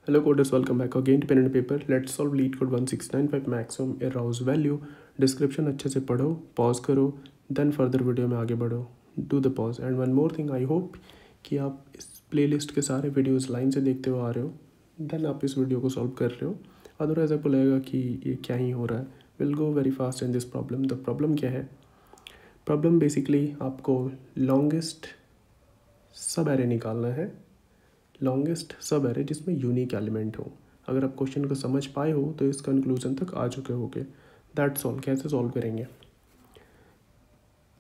Hello coders, welcome back again to pen and paper. Let's solve lead code 1695 maximum arouse value. Description अच्छे से पढ़ो, pause करो, then further video में आगे बढ़ो. Do the pause. And one more thing, I hope कि आप इस प्लेलिस्ट के सारे वीडियोस लाइन से देखते हुए आ रहे हो, देन आप इस वीडियो को सॉल्व कर रहे हो. अदरवाइज आपको लगेगा कि ये क्या ही हो रहा है. Will go very fast in this problem. The problem क्या है? प्रॉब्लम बेसिकली आपको लॉन्गेस्ट सब एरे निकालना है, लॉन्गेस्ट सब एरे जिसमें यूनिक एलिमेंट हो. अगर आप क्वेश्चन को समझ पाए हो तो इस कंक्लूजन तक आ चुके होगे. That's all. कैसे सॉल्व करेंगे?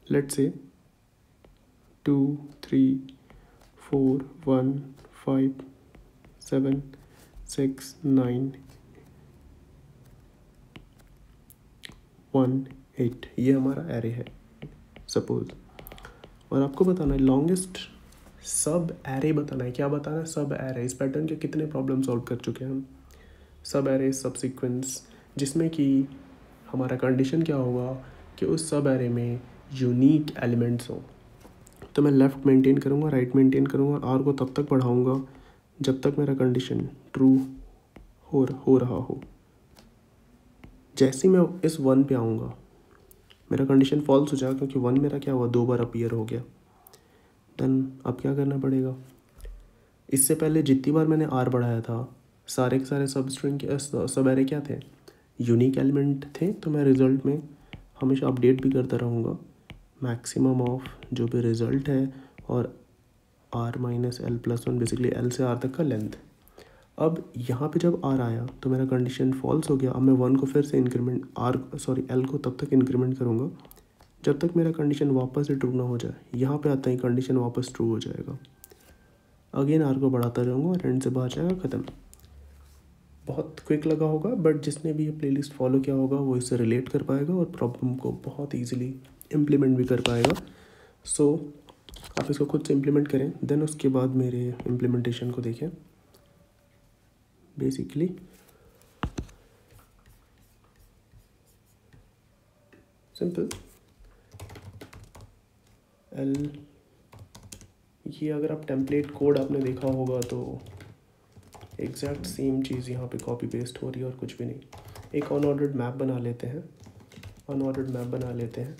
लेट्स से 2 3 4 1 5 7 6 9 1 8 ये हमारा एरे है सपोज. और आपको बताना है लॉन्गेस्ट सब एरे बताना है. क्या बताना है? सब एरे. इस पैटर्न के कितने प्रॉब्लम सॉल्व कर चुके हैं हम. सब एरे सब सीक्वेंस जिसमें कि हमारा कंडीशन क्या होगा कि उस सब एरे में यूनिक एलिमेंट्स हो. तो मैं लेफ़्ट मेंटेन करूँगा, राइट मेंटेन करूँगा, आर को तब तक बढ़ाऊँगा जब तक मेरा कंडीशन ट्रू हो रहा हो. जैसे ही मैं इस 1 पे आऊँगा मेरा कंडीशन फॉल्स हो जाएगा, क्योंकि 1 मेरा क्या हुआ, 2 बार अपीयर हो गया. देन अब क्या करना पड़ेगा? इससे पहले जितनी बार मैंने आर बढ़ाया था सारे के सारे सब स्ट्रिंग के सब एरे क्या थे, यूनिक एलिमेंट थे. तो मैं रिज़ल्ट में हमेशा अपडेट भी करता रहूँगा मैक्सिमम ऑफ जो भी रिज़ल्ट है और R minus L plus 1, basically L से आर तक का लेंथ. अब यहाँ पे जब आर आया तो मेरा कंडीशन फॉल्स हो गया. अब मैं 1 को फिर से एल को तब तक इंक्रीमेंट करूँगा जब तक मेरा कंडीशन वापस से ट्रू ना हो जाए. यहाँ पे आता ही कंडीशन वापस ट्रू हो जाएगा. अगेन आर को बढ़ाता रहूँगा और एंड से बाहर जाएगा, ख़त्म. बहुत क्विक लगा होगा, बट जिसने भी ये प्लेलिस्ट फॉलो किया होगा वो इससे रिलेट कर पाएगा और प्रॉब्लम को बहुत ईजिली इम्प्लीमेंट भी कर पाएगा. सो आप इसको खुद से इम्प्लीमेंट करें, देन उसके बाद मेरे इम्प्लीमेंटेशन को देखें. बेसिकली सिंपल एल, ये अगर आप टेम्पलेट कोड आपने देखा होगा तो एग्जैक्ट सेम चीज़ यहाँ पे कॉपी पेस्ट हो रही है और कुछ भी नहीं. एक अनऑर्डर्ड मैप बना लेते हैं.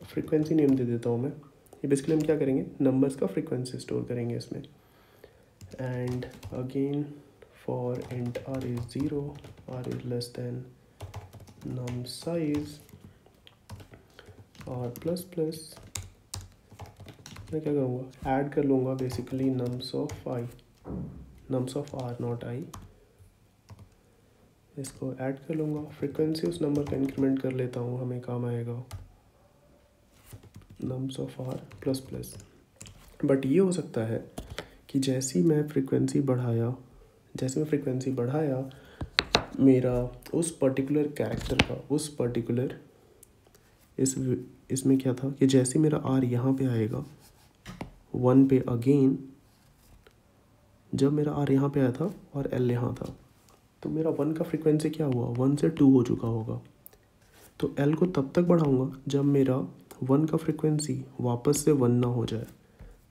फ्रीक्वेंसी नेम दे देता हूँ मैं. ये बेसिकली हम क्या करेंगे, नंबर्स का फ्रीक्वेंसी स्टोर करेंगे इसमें. And again for int r is 0, r is less than nums size और प्लस प्लस मैं क्या करूँगा, ऐड कर लूँगा basically nums of r not i. इसको ऐड कर लूँगा. फ्रीक्वेंसी उस नंबर का इंक्रीमेंट कर लेता हूँ, हमें काम आएगा nums of R plus plus. But ये हो सकता है कि जैसे मैं फ्रीक्वेंसी बढ़ाया मेरा उस पर्टिकुलर कैरेक्टर का इसमें क्या था कि जैसे मेरा आर यहाँ पे आएगा 1 पे, अगेन जब मेरा आर यहाँ पे आया था और एल यहाँ था तो मेरा 1 का फ्रीक्वेंसी क्या हुआ, 1 से 2 हो चुका होगा. तो एल को तब तक बढ़ाऊँगा जब मेरा 1 का फ्रीक्वेंसी वापस से 1 ना हो जाए.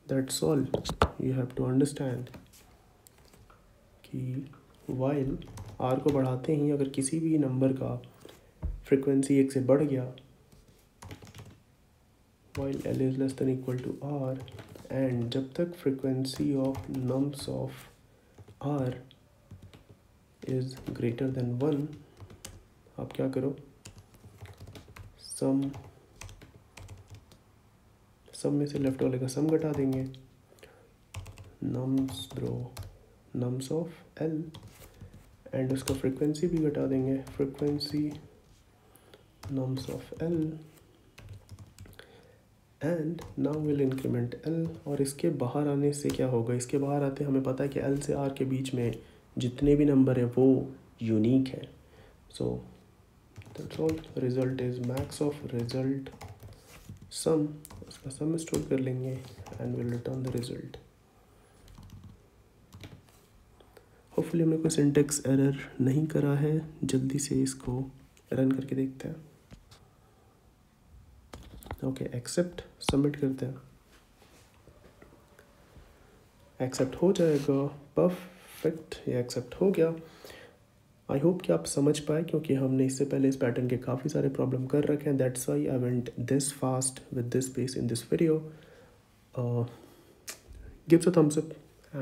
That's all. You have to understand कि वाइल आर को बढ़ाते ही अगर किसी भी नंबर का फ्रीक्वेंसी 1 से बढ़ गया, while L is less than equal to R, and जब तक frequency of nums of R is greater than 1, आप क्या करो, सम में से लेफ्ट वाले का सम घटा देंगे. नम्स ऑफ एल एंड उसका फ्रीक्वेंसी भी घटा देंगे. Frequency nums of L and now will increment L. और इसके बाहर आने से क्या होगा, इसके बाहर आते हमें पता है कि एल से आर के बीच में जितने भी नंबर है वो यूनिक है. So that's all. Result is max of result sum, उसका सम स्टोर कर लेंगे and will return the result. Hopefully हमने कोई सिंटेक्स एरर नहीं करा है. जल्दी से इसको रन करके देखते हैं. ओके एक्सेप्ट, सबमिट करते हैं। एक्सेप्ट हो जाएगा, परफेक्ट, ये एक्सेप्ट हो गया। आई होप कि आप समझ पाए, क्योंकि हमने इससे पहले इस पैटर्न के काफ़ी सारे प्रॉब्लम कर रखे हैं। That's why I went this fast with this pace in this video. Give us a thumbs up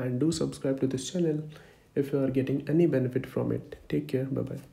and do subscribe to this channel if you are getting any benefit from it. Take care. Bye bye.